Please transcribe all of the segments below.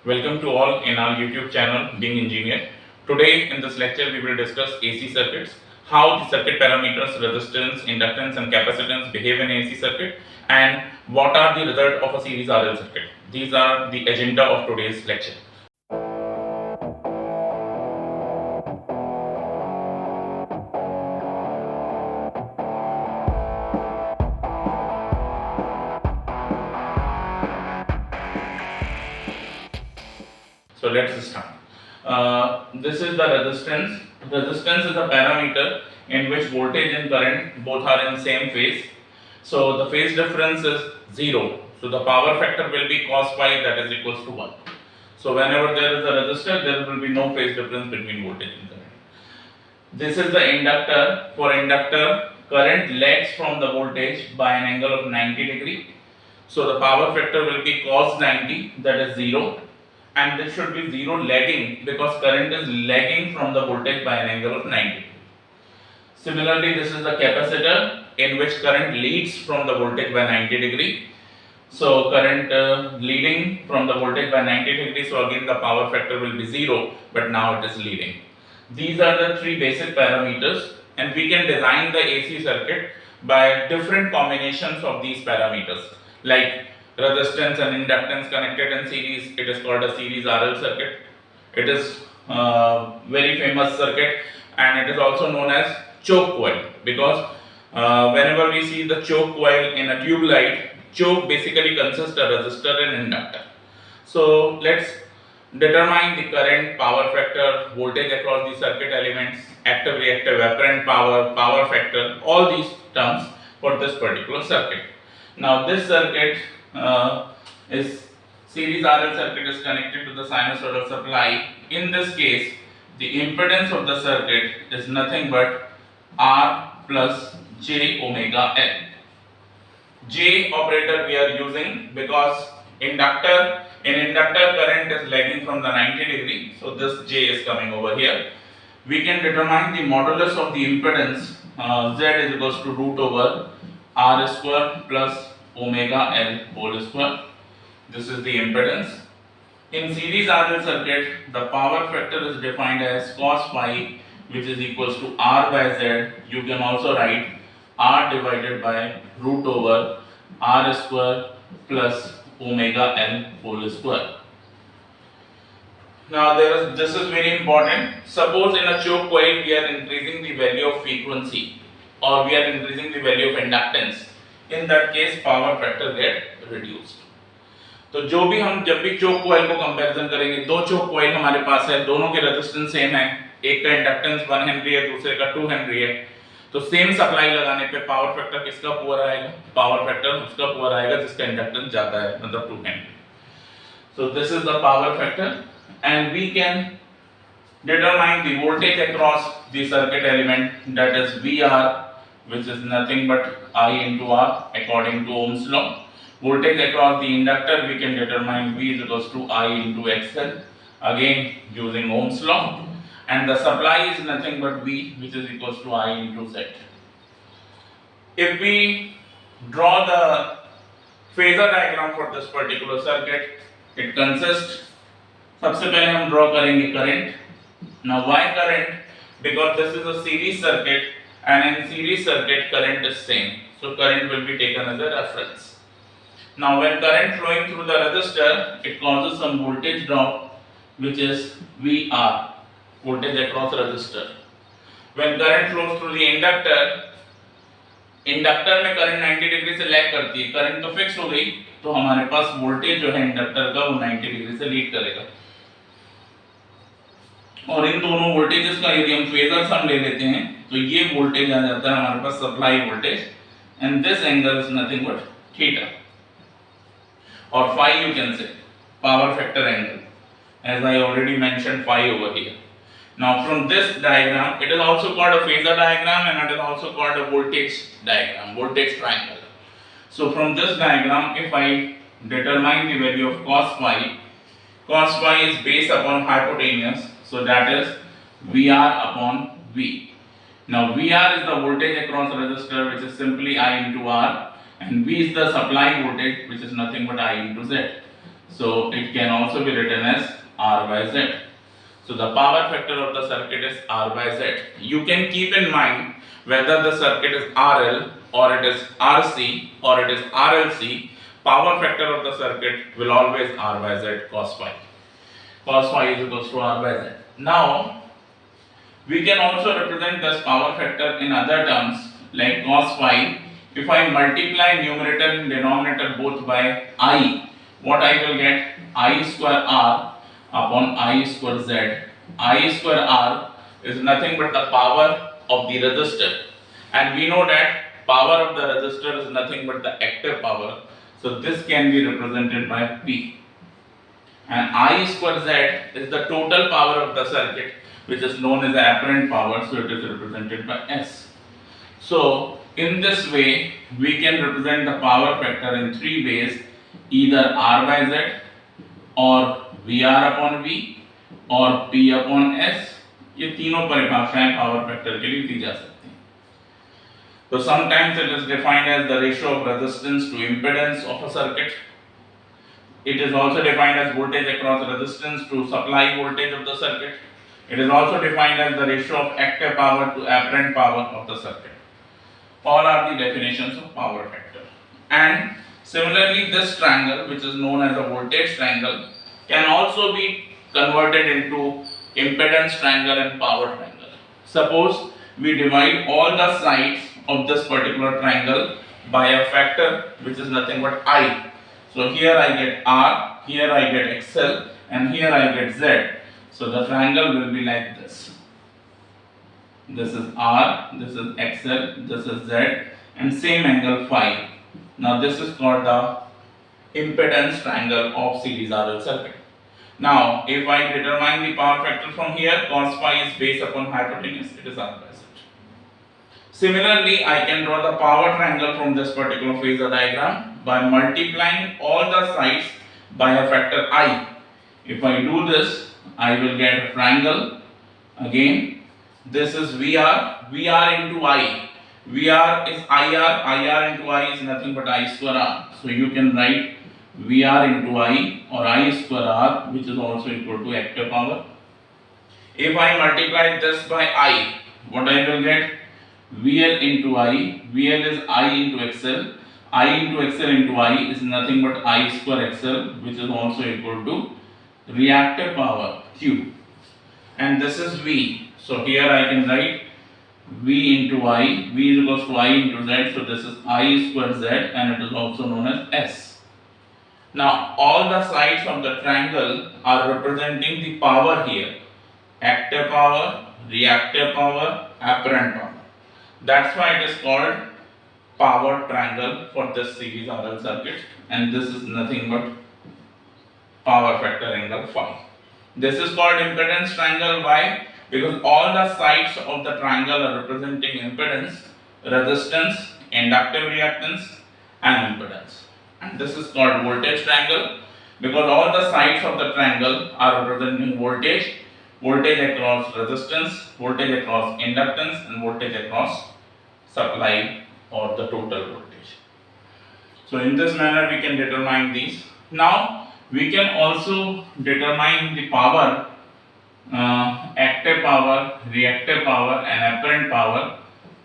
Welcome to all in our YouTube channel Being Engineer. Today in this lecture we will discuss AC circuits, how the circuit parameters, resistance, inductance and capacitance behave in AC circuit, and what are the result of a series RL circuit. These are the agenda of today's lecture. So let's start. This is the resistance. Resistance is a parameter in which voltage and current both are in same phase. So the phase difference is 0. So the power factor will be cos phi, that is equals to 1. So whenever there is a resistor, there will be no phase difference between voltage and current. This is the inductor. For inductor, current lags from the voltage by an angle of 90 degree. So the power factor will be cos 90, that is 0. And this should be 0 lagging because current is lagging from the voltage by an angle of 90. Similarly, this is the capacitor in which current leads from the voltage by 90 degree. So current leading from the voltage by 90 degree, so again the power factor will be 0, but now it is leading. These are the three basic parameters, and we can design the AC circuit by different combinations of these parameters, like resistance and inductance connected in series. It is called a series RL circuit. It is very famous circuit, and it is also known as choke coil because whenever we see the choke coil in a tube light, choke basically consists of resistor and inductor. So let's determine the current, power factor, voltage across the circuit elements, active, reactive, apparent power, power factor, all these terms for this particular circuit. Now this circuit is series RL circuit is connected to the sinusoidal supply. In this case, the impedance of the circuit is nothing but R plus J omega L. J operator we are using because in inductor current is lagging from the 90 degree, so this J is coming over here. We can determine the modulus of the impedance. Z is equals to root over R square plus omega L whole square. This is the impedance. In series RL circuit, the power factor is defined as cos phi, which is equals to R by Z. You can also write R divided by root over R square plus omega L whole square. Now this is very important. Suppose in a choke coil we are increasing the value of frequency or we are increasing the value of inductance. In that case power factor get reduced. तो जो भी हम जब भी चोक coil को comparison करेंगे, दो चोक coil हमारे पास है, दोनों के रेजिस्टेंस सेम है, एक का इंडक्टेंस 1 हेनरी है, दूसरे का 2 हेनरी है, तो सेम सप्लाई लगाने पे पावर फैक्टर किसका पुअर आएगा? पावर फैक्टर उसका पुअर आएगा जिसका इंडक्टेंस ज्यादा है, मतलब 2 Henry. So this is the power factor, and we can determine the voltage across the circuit element, that is VR, which is nothing but I into R according to Ohm's law. Voltage across the inductor we can determine V is equals to I into XL, again using Ohm's law, and the supply is nothing but V, which is equals to I into Z. If we draw the phasor diagram for this particular circuit, it consists, सबसे पहले हम draw करेंगे current. Now why current? Because this is a series circuit, and in series circuit current is same, so current will be taken as a reference. Now when current flowing through the resistor, it causes some voltage drop, which is VR, voltage across resistor. When current flows through the inductor, inductor में current 90 degree से lag करती है, current तो fix हो गई, तो हमारे पास voltage जो है इंडक्टर का वो 90 डिग्री से लीड करेगा. और इन दोनों वोल्टेजेस का यदि हम फेजर सम ले लेते हैं तो ये वोल्टेज आ जाता है हमारे पास supply voltage, and this angle is nothing but theta, और phi you can say power factor angle, as I already mentioned phi over here. Now from this diagram, it is also called a phasor diagram and it is also called a voltage diagram, voltage triangle. So from this diagram, if I determine the value of cos phi is based upon hypotenuse, so that is VR upon V. Now VR is the voltage across resistor, which is simply I into R, and V is the supply voltage, which is nothing but I into Z. So it can also be written as R by Z. So the power factor of the circuit is R by Z. You can keep in mind whether the circuit is RL or it is RC or it is RLC, power factor of the circuit will always R by Z cos phi. Cos phi is equals to R by Z. Now we can also represent this power factor in other terms like cos phi. If I multiply numerator and denominator both by I, what I will get? I square R upon I square Z. I square R is nothing but the power of the resistor, and we know that power of the resistor is nothing but the active power. So this can be represented by P. And I square Z is the total power of the circuit, which is known as the apparent power, so it is represented by S. So in this way we can represent the power factor in three ways, either R by Z or VR upon V और P upon S. ये तीनों परिभाषाएं power factor के लिए दी जा सकती हैं. तो sometimes it is defined as the ratio of resistance to impedance of a circuit. It is also defined as voltage across resistance to supply voltage of the circuit. It is also defined as the ratio of active power to apparent power of the circuit. All are the definitions of power factor. And similarly, this triangle, which is known as a voltage triangle, can also be converted into impedance triangle and power triangle. Suppose we divide all the sides of this particular triangle by a factor which is nothing but I. So here I get R, here I get XL, and here I get Z. So the triangle will be like this. This is R, this is XL, this is Z, and same angle phi. Now this is called the impedance triangle of series RL circuit. Now if I determine the power factor from here, cos phi is based upon hypotenuse, it is R by Z. Similarly, I can draw the power triangle from this particular phasor diagram by multiplying all the sides by a factor I. If I do this, I will get a triangle. Again, this is VR, VR into I. VR is IR, IR into I is nothing but I square R. So you can write VR into I or I square R, which is also equal to active power. If I multiply this by I, what I will get? VL into I, VL is I into XL, I into XL into I is nothing but I square XL, which is also equal to reactive power Q. And this is V. So here I can write V into I, V is equals to I into Z, so this is I square Z, and it is also known as S. Now all the sides of the triangle are representing the power here, active power, reactive power, apparent power. That's why it is called power triangle for this series RL circuit, and this is nothing but power factor angle phi. This is called impedance triangle. Why? Because all the sides of the triangle are representing impedance, resistance, inductive reactance, and impedance. And this is called voltage triangle because all the sides of the triangle are representing voltage, voltage across resistance, voltage across inductance, and voltage across supply or the total voltage. So in this manner we can determine these. Now we can also determine the power, active power, reactive power, and apparent power.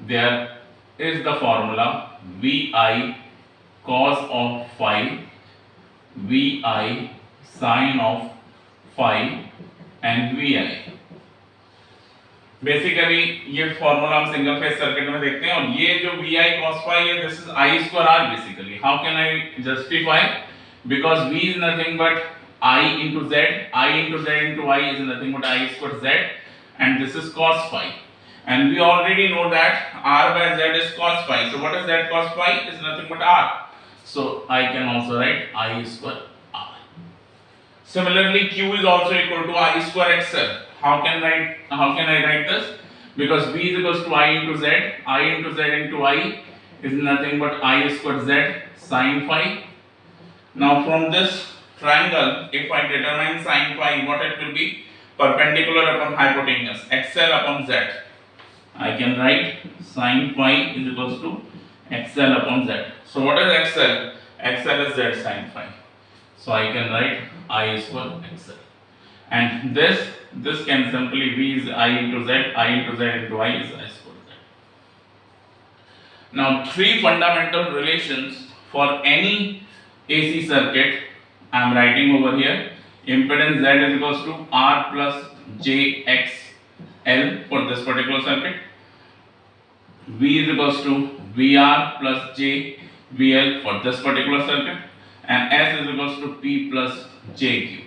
There is the formula VI cos of phi, VI sin of phi, and VI. Basically ये formula हम single phase circuit में देखते हैं, और ये जो VI cos phi है, this is I square R basically. How can I justify? Because V is nothing but I into Z, I into Z into I is nothing but I square Z, and this is cos phi. And we already know that R by Z is cos phi. So what is Z cos phi? Is nothing but R. So I can also write I square R. Similarly, Q is also equal to I square XL. How can I write this? Because V is equals to I into Z, I into Z into I is nothing but I square Z sin phi. Now from this triangle, if I determine sin phi, what it will be? Perpendicular upon hypotenuse, XL upon Z. I can write sin phi is equals to XL upon Z. So what is XL? XL is Z sin phi. So I can write I square XL. And this can simply be is I into Z, I into Z into I is I square Z. Now three fundamental relations for any AC circuit I am writing over here. Impedance Z is equals to R plus JXL for this particular circuit. V is equals to VR plus JVL for this particular circuit, and S is equals to P plus JQ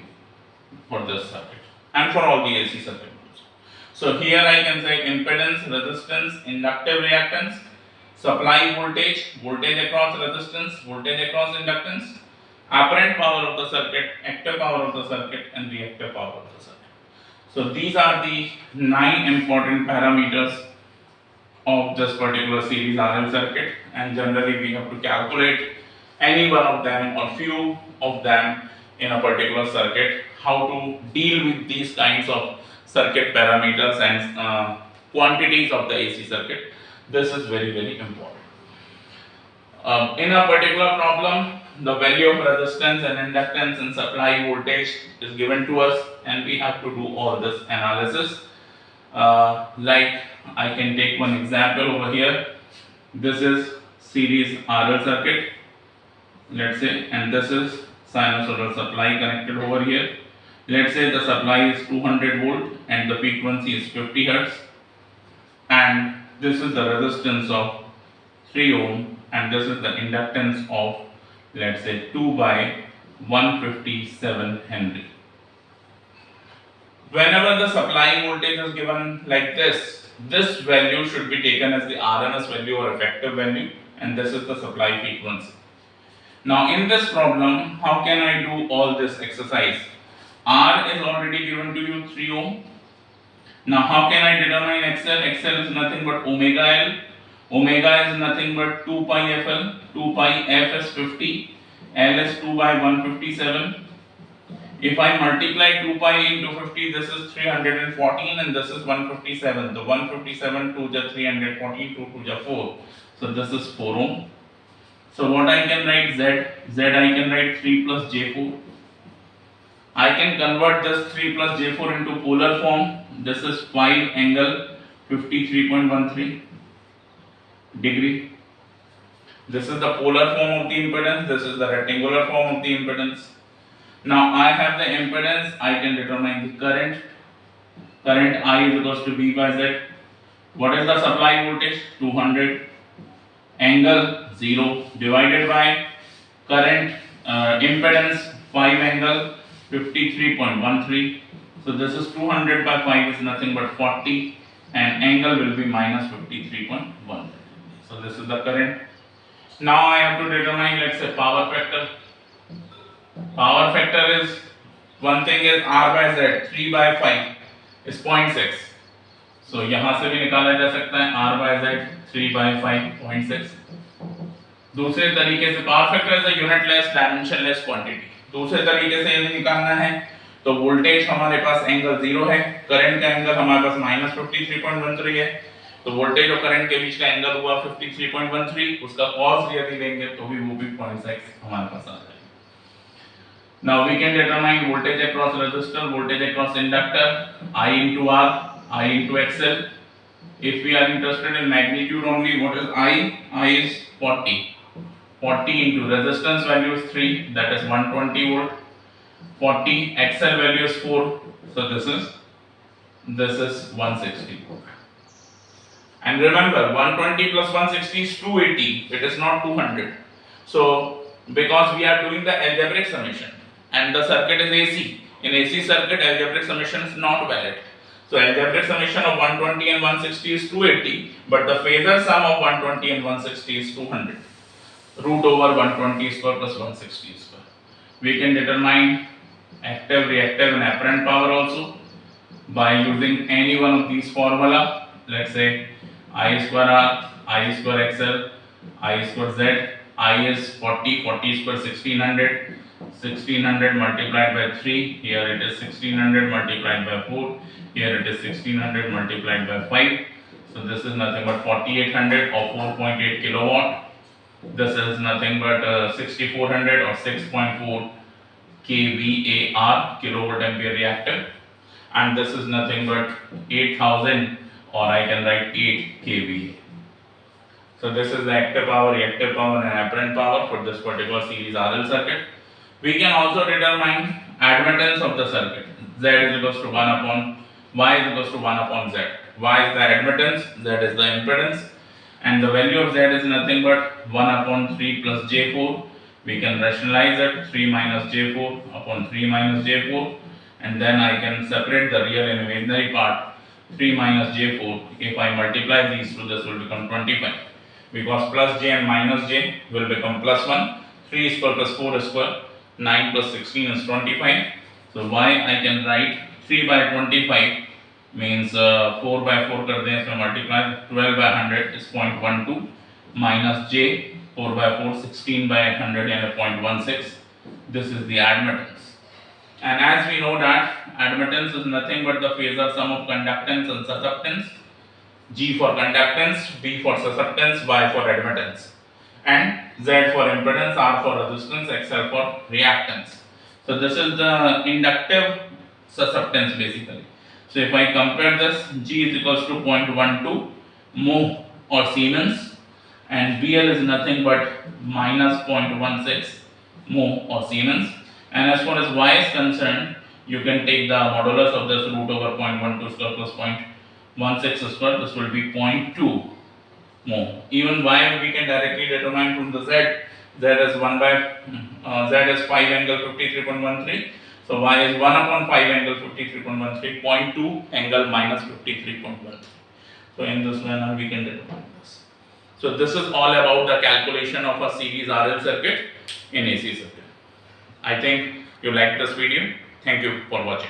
for this circuit and for all the AC circuits. So here I can say impedance, resistance, inductive reactance, supply voltage, voltage across resistance, voltage across inductance, apparent power of the circuit, active power of the circuit, and reactive power of the circuit. So these are the 9 important parameters of this particular series RL circuit, and generally we have to calculate any one of them or few of them in a particular circuit, how to deal with these kinds of circuit parameters and quantities of the AC circuit. This is very, very important. In a particular problem, the value of resistance and inductance and supply voltage is given to us, and we have to do all this analysis. Like I can take one example over here. This is series RL circuit, let's say, and this is sinusoidal supply connected over here. Let's say the supply is 200 volt and the frequency is 50 hertz, and this is the resistance of 3 ohm, and this is the inductance of, let's say, 2 by 157 Henry. Whenever the supply voltage is given like this value should be taken as the RMS value or effective value, and this is the supply frequency. Now in this problem, how can I do all this exercise? R is already given to you 3 ohm. Now how can I determine XL? XL is nothing but omega L. Omega is nothing but 2 pi FL. 2 pi F is 50. L is 2 by 157. If I multiply 2 pi into 50, this is 314 and this is 157. The 157 2 ja 314, 2 2 ja 4. So this is 4 ohm. So what I can write Z? Z I can write 3 plus J4. I can convert this 3 plus J4 into polar form. This is 5 angle 53.13 degree. This is the polar form of the impedance. This is the rectangular form of the impedance. Now I have the impedance. I can determine the current. Current I is equals to V by Z. What is the supply voltage? 200. Angle 0 divided by current impedance 5 angle 53.13. So this is 200 by 5 is nothing but 40, and angle will be minus 53.13. So this is the current. Now I have to determine, let's say, power factor. Power factor is, one thing is R by Z, 3 by 5 is 0.6. So यहाँ से भी निकाला जा सकता है R by Z 3 by 5 0.6. दूसरे तरीके से power factor is a unitless dimensionless quantity. दूसरे तरीके से यदि निकालना है तो वोल्टेज हमारे पास एंगल 0 है, करंट का एंगल हमारे पास माइनस 53.13 है, तो वोल्टेज और करंट के बीच का एंगल हुआ 53.13. उसका कॉस यदि लेंगे तो भी वो भी 0.6 हमारे पास आ जाएगा. Now we can determine voltage across resistor, voltage across inductor, I into R, I into XL. If we are interested in magnitude only, what is I? I is 40. 40 into resistance value is 3, that is 120 volt. 40 XL value is 4, so this is 160 volt. And remember, 120 plus 160 is 280. It is not 200. So because we are doing the algebraic summation and the circuit is AC, in AC circuit algebraic summation is not valid. So algebraic summation of 120 and 160 is 280, but the phasor sum of 120 and 160 is 200. Root over 120 square plus 160 square. We can determine active, reactive and apparent power also by using any one of these formula. Let's say I square R, I square XL, I square Z. I is 40, 40 square 1600, 1600 multiplied by 3, here it is 1600 multiplied by 4, here it is 1600 multiplied by 5. So this is nothing but 4800 or 4.8 kilowatt. This is nothing but 6400 or 6.4 kVAR, kilovolt ampere reactor, and this is nothing but 8000, or I can write 8 kVA. So this is the active power, reactive power and apparent power for this particular series RL circuit. We can also determine admittance of the circuit. Z is equals to 1 upon Y is equals to 1 upon Z. Y is the admittance, Z is the impedance, and the value of Z is nothing but 1 upon 3 plus J4. We can rationalize it, 3 minus J4 upon 3 minus J4, and then I can separate the real and imaginary part. 3 minus J4, if I multiply these two, this will become 25, because plus J and minus J will become plus 1. 3 square plus 4 square, 9 plus 16 is 25. So Y I can write 3 by 25 means 4 by 4 कर दें, इसमें multiply 12 by 100 is 0.12 minus J 4 by 4 16 by 100 and 0.16. This is the admittance. And as we know that admittance is nothing but the phasor sum of conductance and susceptance. G for conductance, B for susceptance, Y for admittance, and Z for impedance, R for resistance, XL for reactance. So this is the inductive susceptance basically. So if I compare this, G is equals to 0.12 mho or Siemens, and BL is nothing but minus 0.16 mho or Siemens. And as far as Y is concerned, you can take the modulus of this root over 0.12 square plus 0.16 square. This will be 0.2 mho. Even Y we can directly determine from the Z. Z is 1 by Z is 5 angle 53.13. So Y is 1 upon 5 angle 53.13, 0.2 angle minus 53.13. So in this manner we can determine this. So this is all about the calculation of a series RL circuit in AC circuit. I think you liked this video. Thank you for watching.